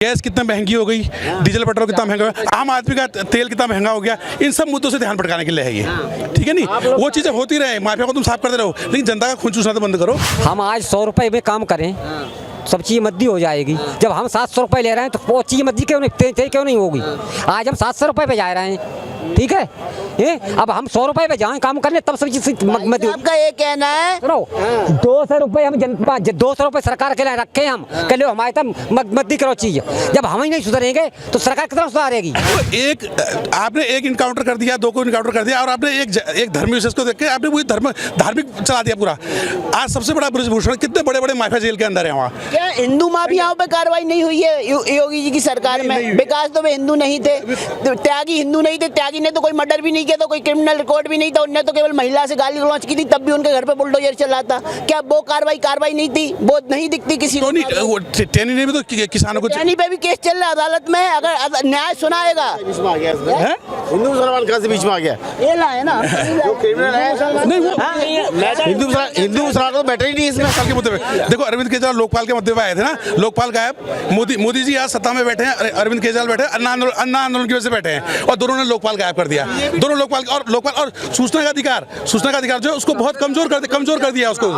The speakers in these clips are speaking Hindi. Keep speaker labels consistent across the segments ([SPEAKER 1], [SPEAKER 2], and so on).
[SPEAKER 1] गैस कितना महंगी हो गई, डीजल पेट्रोल कितना महंगा हो गया, आम आदमी का तेल कितना महंगा हो गया, इन सब मुद्दों से ध्यान भटकाने के लिए है ये। ठीक है नहीं, वो चीजें होती रहे, माफिया को तुम साफ करते रहो, लेकिन जनता का खून चूसना तो बंद करो।
[SPEAKER 2] हम आज 100 रुपए में काम करें, सब चीज़ मद्दी हो जाएगी। जब हम 700 रुपए ले रहे हैं तो वो चीज़ मद्दी क्यों नहीं होगी। आज हम 700 रुपए पे जा रहे हैं, ठीक है। अब हम 100 रुपए पे जाएं काम करने, तब सब चीज मद्दी।
[SPEAKER 3] आपका ये कहना है
[SPEAKER 2] 200 रुपए हम 200 रुपए सरकार के लिए रखे हम, कह लो हमारे तक मद्दी करो चीज। जब हम ही नहीं सुधरेंगे तो सरकार कितना सुधारेगी।
[SPEAKER 1] एक आपने एक इनकाउंटर कर दिया, दो को इनकाउंटर कर दिया, और आपने एक धर्म विशेष को देख के आपने वही धार्मिक चला दिया पूरा। आज सबसे बड़ा ब्रजभूषण, कितने बड़े बड़े माफिया जेल के अंदर है वहाँ।
[SPEAKER 3] क्या हिंदू माफियाओं पे कार्रवाई नहीं हुई है योगी जी की सरकार में? विकास तो वे हिंदू नहीं थे, त्यागी हिंदू नहीं थे, त्यागी ने तो कोई मर्डर भी नहीं किया था, कोई क्रिमिनल रिकॉर्ड भी नहीं था, उन्होंने तो केवल महिला से गाली गलौज की थी, तब भी उनके घर पे बुलडोजर चला था। क्या वो कार्रवाई नहीं थी? वो नहीं दिखती किसी को।
[SPEAKER 1] टैनी ने भी तो किसानों को,
[SPEAKER 3] टैनी पे भी केस चल रहा है अदालत में, अगर न्याय सुनाएगा।
[SPEAKER 4] हिंदू मुसलमान कहाँ से बीच में आ गया?
[SPEAKER 3] ये ला है ना,
[SPEAKER 4] हिंदू मुसलमान तो बैठे ही नहीं इसमें।
[SPEAKER 1] के मुद्दे पे देखो, अरविंद केजरीवाल लोकपाल के मुद्दे पे आए थे ना, लोकपाल गायब, मोदी जी आज सत्ता में बैठे हैं, अरविंद केजरीवाल बैठे अन्ना आंदोलन की वजह से बैठे हैं, और दोनों ने लोकपाल गायब कर दिया। दोनों लोकपाल और सूचना का अधिकार जो है उसको बहुत कमजोर कर दिया, उसको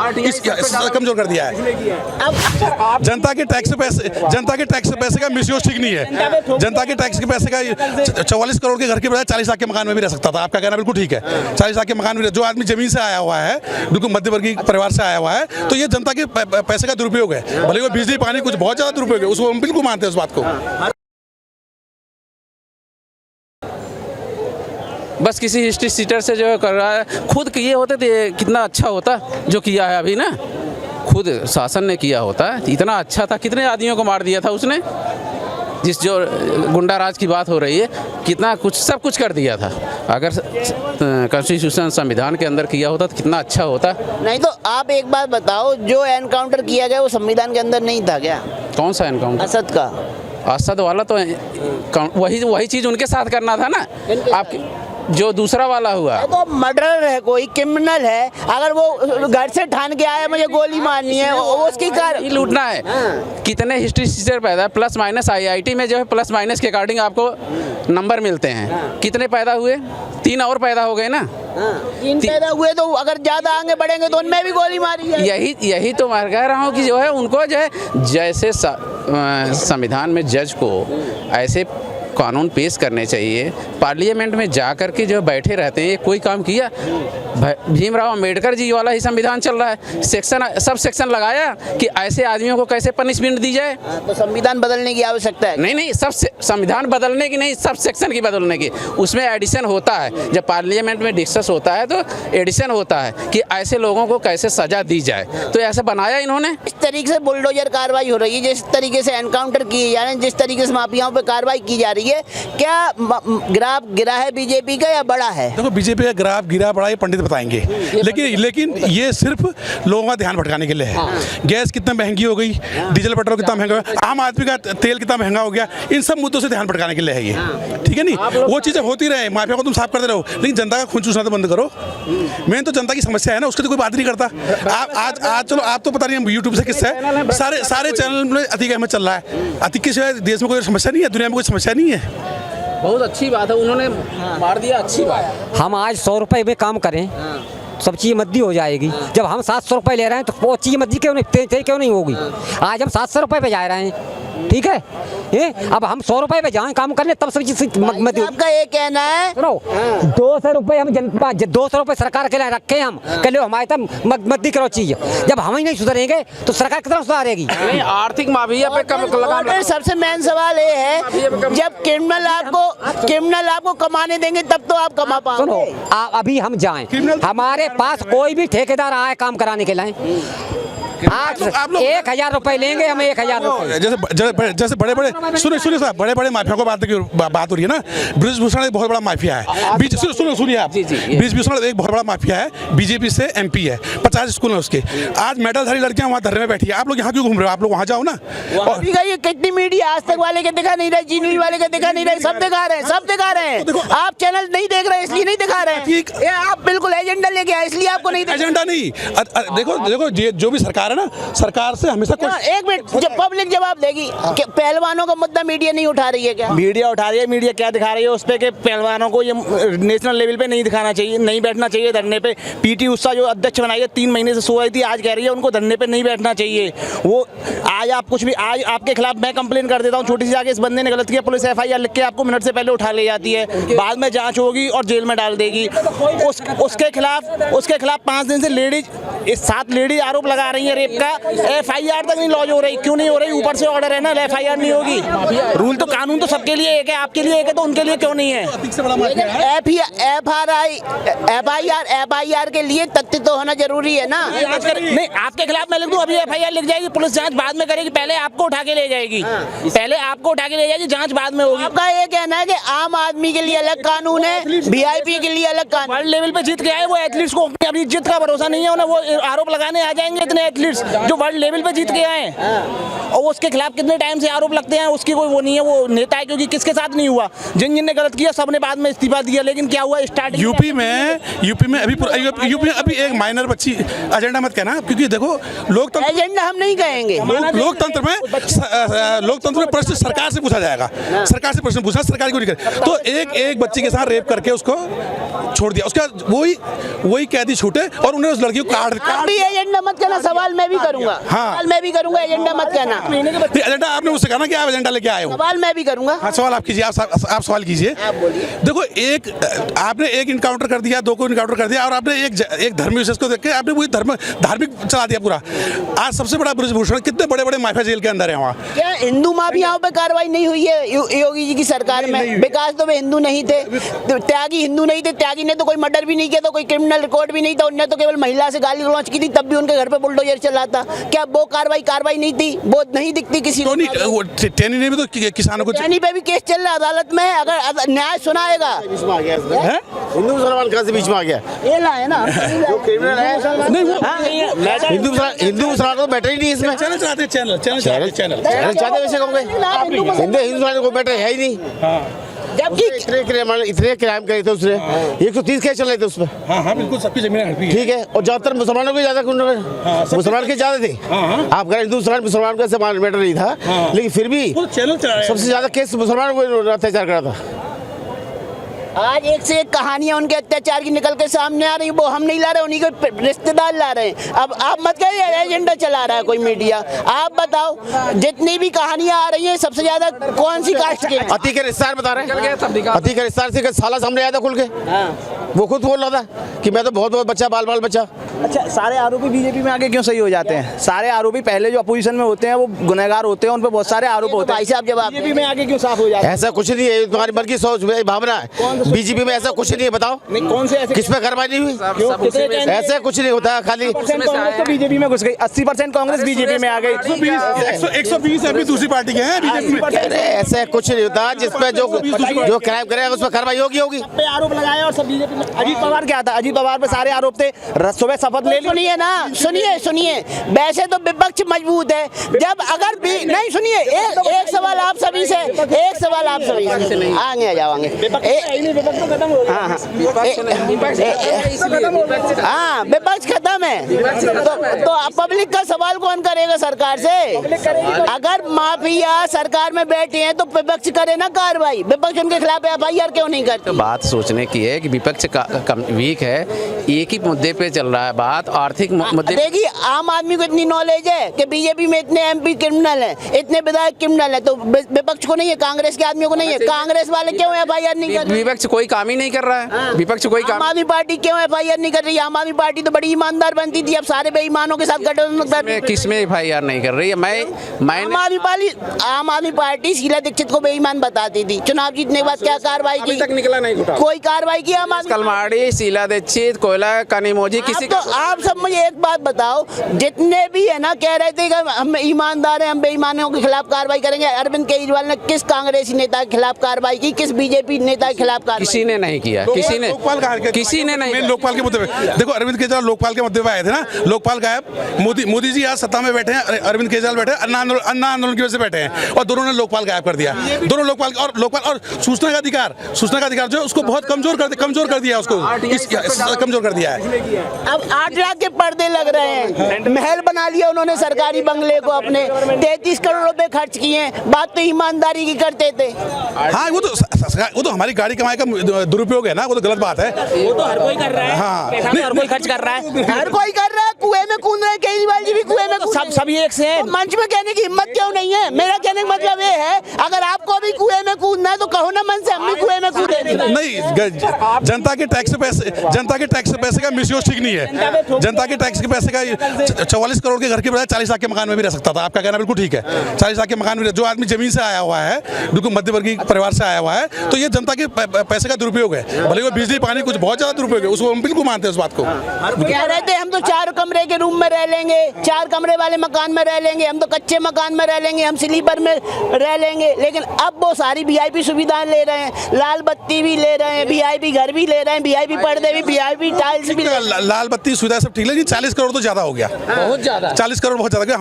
[SPEAKER 1] कमजोर कर दिया है। जनता के टैक्स से पैसे का मिसयूज ठीक नहीं है। जनता के टैक्स के पैसे का 44 करोड़ के घर के बजाय 40 लाख के मकान में भी रह सकता था। आपका कहना बिल्कुल ठीक है, 40 लाख के मकान में जो आदमी जमीन से आया हुआ है, बिल्कुल मध्यवर्गीय परिवार से आया हुआ है, तो ये जनता के पैसे का दुरुपयोग है। भले वो बिजली पानी कुछ बहुत ज्यादा दुरुपयोग है, उसको हम बिल्कुल मानते हैं उस बात को।
[SPEAKER 5] बस किसी हिस्ट्री सीटर से जो कर रहा है, खुद किए होते तो कितना अच्छा होता जो किया है अभी ना। खुद शासन ने किया होता इतना अच्छा था। कितने आदमियों को मार दिया था उसने, जिस जो गुंडा राज की बात हो रही है, कितना कुछ सब कुछ कर दिया था। अगर कॉन्स्टिट्यूशन संविधान के अंदर किया होता तो कितना अच्छा होता।
[SPEAKER 3] नहीं तो आप एक बात बताओ, जो एनकाउंटर किया गया वो संविधान के अंदर नहीं था क्या?
[SPEAKER 5] कौन सा एनकाउंटर?
[SPEAKER 3] असद का।
[SPEAKER 5] असद वाला तो वही चीज़ उनके साथ करना था ना। आपकी जो दूसरा वाला हुआ
[SPEAKER 3] तो मर्डरर है, कोई क्रिमिनल है, अगर वो घर से ठान के आया मुझे गोली मारनी है, वो उसकी कार
[SPEAKER 5] लूटना है। कितने हिस्ट्री टीचर पैदा, प्लस माइनस IIT में जो है प्लस माइनस के अकॉर्डिंग आपको नंबर मिलते हैं। कितने पैदा हुए? 3 और पैदा हो गए ना।
[SPEAKER 3] 3 पैदा हुए, तो अगर ज्यादा आगे बढ़ेंगे तो उनमें भी गोली मारी है।
[SPEAKER 5] यही तो मैं कह रहा हूँ कि जो है उनको जो है जैसे संविधान में जज को ऐसे कानून पेश करने चाहिए। पार्लियामेंट में जा कर के जो बैठे रहते हैं, ये कोई काम किया? भीमराव अंबेडकर जी वाला ही संविधान चल रहा है, सब सेक्शन लगाया कि ऐसे आदमियों को कैसे पनिशमेंट दी जाए।
[SPEAKER 3] तो संविधान बदलने की आवश्यकता है?
[SPEAKER 5] नहीं, सब संविधान बदलने की नहीं, सब सेक्शन की बदलने की। उसमें एडिशन होता है, जब पार्लियामेंट में डिस्कस होता है तो एडिशन होता है कि ऐसे लोगों को कैसे सजा दी जाए। तो ऐसे बनाया इन्होंने।
[SPEAKER 3] इस तरीके से बुलडोजर कार्रवाई हो रही है, जिस तरीके से एनकाउंटर किए जा रहे हैं, जिस तरीके से माफियाओं पर कार्रवाई की जा रही है, क्या ग्राफ गिरा है बीजेपी का या बड़ा है?
[SPEAKER 1] देखो, बीजेपी का ग्राफ गिरा बड़ा ये पंडित बताएंगे, लेकिन ये सिर्फ लोगों का ध्यान भटकाने के लिए है। गैस कितना महंगी हो गई, डीजल पेट्रोल कितना महंगा हो गया, आम आदमी का तेल कितना महंगा हो गया, इन सब मुद्दों से ध्यान भटकाने के लिए है ये। ठीक है नहीं, वो चीजें होती रहे, माफिया को तुम साफ करते रहो, लेकिन जनता का खून चूसना तो बंद करो। मेन तो जनता की समस्या है ना, उसकी तो कोई बात नहीं करता। आज चलो, आप तो पता नहीं यूट्यूब से किस्सा है, सारे चैनल में अतिक अहमद चल रहा है। अतिक के सिवाय देश में कोई समस्या नहीं है, दुनिया में कोई समस्या नहीं है।
[SPEAKER 5] बहुत अच्छी बात है, उन्होंने मार दिया, अच्छी बात।
[SPEAKER 2] हम आज 100 रुपए में काम करें, सब चीज़ मद्दी हो जाएगी। जब हम 700 रुपए ले रहे हैं तो वो चीज़ मद्दी क्यों नहीं होगी। आज हम 700 रुपए पे जा रहे हैं, ठीक है। अब हम 100 रुपए पे जाएं काम करने, तब सब चीज मद्दी।
[SPEAKER 3] आपका ये कहना है
[SPEAKER 2] 200 रुपए हम 200 रुपए सरकार के लिए रखे हम, कह लो हमारे तक मद्दी करो चीज। जब हम ही नहीं सुधरेंगे तो सरकार कितना सुधारेगी।
[SPEAKER 5] आर्थिक माफिया पे कम लगाम।
[SPEAKER 3] सबसे मेन सवाल ये है, जब क्रिमिनल आपको कमाने देंगे तब तो आप कमा पाओगे।
[SPEAKER 2] सुनो, अभी हम जाएं, हमारे पास कोई भी ठेकेदार आए काम कराने के लिए, आज 1000 रुपए लेंगे हम, 1000 रुपए।
[SPEAKER 1] जैसे बड़े सुनिए साहब, बड़े माफिया को बात हो रही है ना। ब्रजभूषण एक बहुत बड़ा माफिया है। सुनिए आप, ब्रजभूषण एक बहुत बड़ा माफिया है, बीजेपी से MP है, 50 स्कूल है उसके। आज मेडलधारी लड़कियां वहाँ धरने में बैठी है। आप लोग यहाँ क्यों घूम रहे हो? आप लोग वहाँ जाओ ना।
[SPEAKER 3] ये कितनी मीडिया, आज तक वाले के दिखा नहीं रहे, जी न्यूज़ वाले के दिखा नहीं रहे, सब दिखा रहे हैं। आप चैनल नहीं देख रहे इसलिए नहीं दिखा रहे हैं। आप बिल्कुल एजेंडा लेके आए, इसलिए आपको नहीं।
[SPEAKER 1] एजेंडा नहीं, देखो जो भी सरकार सरकार है ना, सरकार से हमेशा
[SPEAKER 3] हाँ, एक मिनट, जब पब्लिक जवाब देगी कि पहलवानों का मुद्दा मीडिया नहीं उठा रही है क्या?
[SPEAKER 6] मीडिया उठा रही है। मीडिया क्या दिखा रही है उस पे कि पहलवानों को ये नेशनल लेवल पे नहीं दिखाना चाहिए, नहीं बैठना चाहिए धरने पे। पीटी उषा जो अध्यक्ष बनाई है 3 महीने से सो रही थी, आज कह रही है उनको धरने पे नहीं बैठना चाहिए। वो आज आप कुछ भी, आज आपके खिलाफ मैं कंप्लेन कर देता हूँ छोटी सी, आगे इस बंदे ने गलत किया, पुलिस FIR लिख के आपको मिनट से पहले उठा ले जाती है, बाद में जांच होगी और जेल में डाल देगी। उसके खिलाफ 5 दिन से लेडीज 7 लेडीज आरोप लगा रही है रेप का, FIR तक नहीं लॉन्च हो रही। क्यों नहीं हो रही? ऊपर से ऑर्डर है ना, FIR नहीं होगी। रूल तो, कानून तो सबके लिए एक है, आपके लिए एक है तो उनके लिए क्यों नहीं है?
[SPEAKER 3] FIR के लिए तथ्य तो होना जरूरी है ना।
[SPEAKER 6] नहीं, आपके खिलाफ मैं लिख दूं, अभी FIR लिख जाएगी, पुलिस जांच बाद में करेगी, पहले आपको उठा के ले जाएगी, पहले आपको उठा के ले जाएगी, जांच बाद में होगी।
[SPEAKER 3] आपका ये कहना है कि आम आदमी के लिए अलग कानून है, VIP के लिए अलग कानून।
[SPEAKER 6] वर्ल्ड लेवल पे जीत के आए वो एथलीट्स को अपनी इज्जत का भरोसा नहीं है उन्हें, वो आरोप लगाने आ जाएंगे इतने एथलीट्स जो वर्ल्ड लेवल पे जीत के आए, और उसके खिलाफ कितने टाइम से आरोप लगते हैं, उसकी कोई वो नहीं है, वो नेता है। क्योंकि किसके साथ नहीं हुआ, जिन जिन ने गलत किया सबने बाद में इस्तीफा दिया, लेकिन क्या हुआ स्टार्टिंग
[SPEAKER 1] यूपी में अभी एक माइनर बच्ची, एजेंडा मत कहना, क्योंकि देखो लोकतंत्र,
[SPEAKER 3] एजेंडा हम नहीं कहेंगे।
[SPEAKER 1] लोकतंत्र में प्रश्न सरकार से पूछा जाएगा, सरकार से प्रश्न पूछा, सरकार क्यों नहीं करे? तो एक बच्ची के साथ रेप करके उसको छोड़ दिया, उसका वही कैदी छूटे और उन्हें उस लड़की को काट
[SPEAKER 3] भी एजेंडा मत कहना, सवाल मैं भी करूंगा।
[SPEAKER 1] हाँ।
[SPEAKER 3] सवाल मैं भी करूंगा, एजेंडा मत कहना।
[SPEAKER 1] एजेंडा आपने मुझसे कहा ना कि आप एजेंडा लेके आए हो,
[SPEAKER 3] सवाल मैं भी करूंगा।
[SPEAKER 1] हाँ, सवाल आप कीजिए, आप सवाल कीजिए। देखो, आपने एक इनकाउंटर कर दिया, 2 को इनकाउंटर कर दिया, और आपने एक धर्म विशेष को देख के आपने वही धार्मिक चला दिया पूरा। आज सबसे बड़ा ब्रजभूषण, कितने बड़े बड़े माफिया जेल के अंदर है वहाँ।
[SPEAKER 3] क्या हिंदू माफियाओं पे कार्रवाई नहीं हुई है योगी जी की सरकार में? विकास तो वे हिंदू नहीं थे, त्यागी हिंदू नहीं थे, त्यागी ने तो कोई मर्डर भी नहीं किया, तो कोई क्रिमिनल रिकॉर्ड भी नहीं था, उनने तो केवल महिला से गाली गलौज की थी, तब भी उनके घर पे बुलडोजर चला था। क्या वो कार्रवाई नहीं थी? वो नहीं दिखती किसी को।
[SPEAKER 1] टेनी ने भी तो किसानों को,
[SPEAKER 3] टेनी पे भी केस चल रहा है अदालत में, अगर न्याय सुनाएगा।
[SPEAKER 4] हिंदू मुसलमान कहाँ से बीच में आ गया?
[SPEAKER 3] ये ला है ना,
[SPEAKER 4] क्रिमिनल है हिंदू मुसलमान तो बैठे ही नहीं इसमें।
[SPEAKER 1] चैनल चलाते, चैनल
[SPEAKER 4] चाहते वैसे कहूँगे हिंदू मुसलमान को बैठे है ही नहीं।
[SPEAKER 3] जबकि
[SPEAKER 4] इतने क्राइम करे थे उसने, 130 केस चल रहे थे उसमें।
[SPEAKER 1] हाँ, बिल्कुल, सबकी जमीन हड़पी है।
[SPEAKER 4] ठीक है, और ज्यादातर मुसलमानों की ज्यादा, मुसलमान के ज्यादा थे। आप कह हिंदू मुसलमान का ऐसे मैटर नहीं था, लेकिन फिर भी सबसे ज्यादा केस मुसलमानों को अत्याचार करा था।
[SPEAKER 3] आज एक से एक कहानियां उनके अत्याचार की निकल के सामने आ रही, वो हम नहीं ला रहे, उन्हीं के रिश्तेदार ला रहे हैं। अब आप मत कहिए एजेंडा चला रहा है कोई मीडिया। आप बताओ, जितनी भी कहानियां आ रही हैं सबसे ज्यादा कौन सी कास्ट के?
[SPEAKER 4] अति के रिश्तेदार बता रहे हैं, अति के रिश्तेदार से साला सामने आया था खुल के, वो खुद बोल रहा था कि मैं तो बहुत बच्चा, बाल बच्चा।
[SPEAKER 6] अच्छा, सारे आरोपी बीजेपी में आगे क्यों सही हो जाते हैं? सारे आरोपी पहले जो अपोजिशन में होते हैं वो गुनहगार होते हैं, उन पे बहुत सारे आरोप होते हैं।
[SPEAKER 3] भाई साहब, जब आप
[SPEAKER 6] बीजेपी में आगे क्यों साफ हो जाते हैं?
[SPEAKER 4] ऐसा कुछ नहीं है, तुम्हारी मन की सोच भावना है। बीजेपी में ऐसा कुछ नहीं है, बताओ
[SPEAKER 6] नहीं, कौन से ऐसे
[SPEAKER 4] किस पे कार्रवाई नहीं हुई? ऐसा कुछ नहीं होता, खाली
[SPEAKER 6] कांग्रेस तो बीजेपी में घुस गई, 80% कांग्रेस बीजेपी में आ गई।
[SPEAKER 1] 120 अभी दूसरी पार्टी के हैं बीजेपी में।
[SPEAKER 4] ऐसा कुछ नहीं होता, जिसपे जो क्राइम करेगा उस पर कार्रवाई होगी।
[SPEAKER 6] आरोप लगाया और सब बीजेपी में। अजीत पवार क्या था? अजीत पवार पे सारे आरोप थे, सुबह शपथ ले ली।
[SPEAKER 3] सुनिए ना, सुनिए, वैसे तो विपक्ष मजबूत है, जब अगर नहीं सुनिए, एक सवाल आप सभी से, आगे आ जाओगे। हाँ, विपक्ष खत्म है, तो पब्लिक का सवाल कौन करेगा सरकार से? अगर माफिया सरकार में बैठे हैं तो विपक्ष करे ना कार्रवाई, विपक्ष उनके खिलाफ FIR क्यों नहीं करते?
[SPEAKER 5] तो बात सोचने की है कि विपक्ष का वीक है, एक ही मुद्दे पे चल रहा है बात, आर्थिक मुद्दे।
[SPEAKER 3] देखिए, आम आदमी को इतनी नॉलेज है कि बीजेपी में इतने MP क्रिमिनल हैं, इतने विधायक क्रिमिनल हैं, तो विपक्ष को नहीं है, कांग्रेस के आदमियों को नहीं है। कांग्रेस वाले क्यों FIR नहीं कर रहे?
[SPEAKER 5] विपक्ष कोई काम ही नहीं कर रहा है, विपक्ष कोई काम।
[SPEAKER 3] आम आदमी पार्टी क्यों FIR नहीं कर रही? आम आदमी पार्टी तो बड़ी ईमानदार बनती थी, अब सारे बेईमानों के साथ गठबंधन।
[SPEAKER 5] किसमें FIR नहीं कर रही है?
[SPEAKER 3] आम आदमी पार्टी शीला दीक्षित को बेईमान बताती थी, चुनाव जीतने के बाद क्या कार्रवाई की?
[SPEAKER 5] तक निकला नहीं घोटाला,
[SPEAKER 3] कोई कार्रवाई की? आम आदमी
[SPEAKER 5] कलमाड़ी, शीला दीक्षित, कोयला कनिमोजी, किसी
[SPEAKER 3] तो आप सब मुझे एक बात बताओ, जितने भी है ना कह रहे थे कि हम ईमानदार हैं, हम बेईमानों के खिलाफ कार्रवाई करेंगे, अरविंद केजरीवाल ने किस कांग्रेसी नेता के खिलाफ कार्रवाई की, किस बीजेपी नेता के खिलाफ कार्रवाई?
[SPEAKER 5] किसी ने नहीं किया, किसी ने नहीं।
[SPEAKER 1] लोकपाल के मुद्दे पे देखो, अरविंद केजरीवाल लोकपाल के मुद्दे पे आए थे ना, लोकपाल गायब। मोदी जी आज सत्ता में बैठे हैं, अरविंद केजरीवाल बैठे हैं, अन्ना आंदोलन की वजह से बैठे हैं, और दोनों ने लोकपाल गायब कर दिया। दोनों लोकपाल और सूचना का अधिकार जो है उसको बहुत कमजोर कर दिया, उसको कमजोर कर दिया है।
[SPEAKER 3] अब 8 लाख के पर्दे लग रहे हैं, महल बना लिया उन्होंने सरकारी बंगले को अपने, 33 करोड़ रुपए खर्च किए हैं। बात तो ईमानदारी की करते थे।
[SPEAKER 1] हाँ, वो तो हमारी गाड़ी कमाई का दुरुपयोग है ना, वो तो गलत बात है।
[SPEAKER 6] वो तो हर कोई कर रहा है।
[SPEAKER 1] हाँ,
[SPEAKER 6] हर कोई खर्च कर रहा है,
[SPEAKER 3] हर कोई कर रहा है, कुएं में कूद रहे हैं, केजरीवाल जी भी कुएं में कूद रहे हैं।
[SPEAKER 6] सभी एक से हैं।
[SPEAKER 3] मंच में कहने की हिम्मत क्यों नहीं है? मेरा कहने का मतलब ये है, अगर आपको भी कुएं में कूदना है तो कहो ना मन से, हम भी कुएं में कूदेंगे।
[SPEAKER 1] नहीं, जनता के टैक्स से पैसे का मिसयूज ठीक नहीं है। जनता के टैक्स के पैसे का 44 करोड़ के घर के बजाय 40 लाख के मकान में भी रह सकता था। आपका कहना बिल्कुल ठीक है। 40 लाख के मकान में जो आदमी जमीन से आया हुआ है, बिल्कुल मध्यवर्गीय परिवार से आया हुआ है, तो ये जनता के पैसे का दुरुपयोग है। भले वो बिजली पानी कुछ बहुत ज्यादा दुरुपयोग है, उसको हम बिल्कुल मानते हैं उस बात को।
[SPEAKER 3] कह रहे थे हम तो 4 कमरे के रूम में रह लेंगे, 4 कमरे वाले मकान में रह लेंगे, हम तो कच्चे मकान में रह लेंगे, हम स्लीपर में रह लेंगे। लेकिन अब वो सारी VIP सुविधाएं ले रहे हैं, लाल बत्ती भी ले रहे हैं, VIP घर भी ले रहे हैं, VIP पर्दे भी, VIP टाइल्स भी।
[SPEAKER 1] लाल बत्ती सुविधा सब ठीक, लेकिन 40 करोड़ तो ज्यादा हो गया,
[SPEAKER 5] बहुत ज्यादा।
[SPEAKER 1] 40 करोड़ बहुत ज्यादा।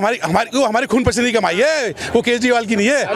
[SPEAKER 1] हमारी खून पसीने की कमाई है, वो केजरीवाल की नहीं है।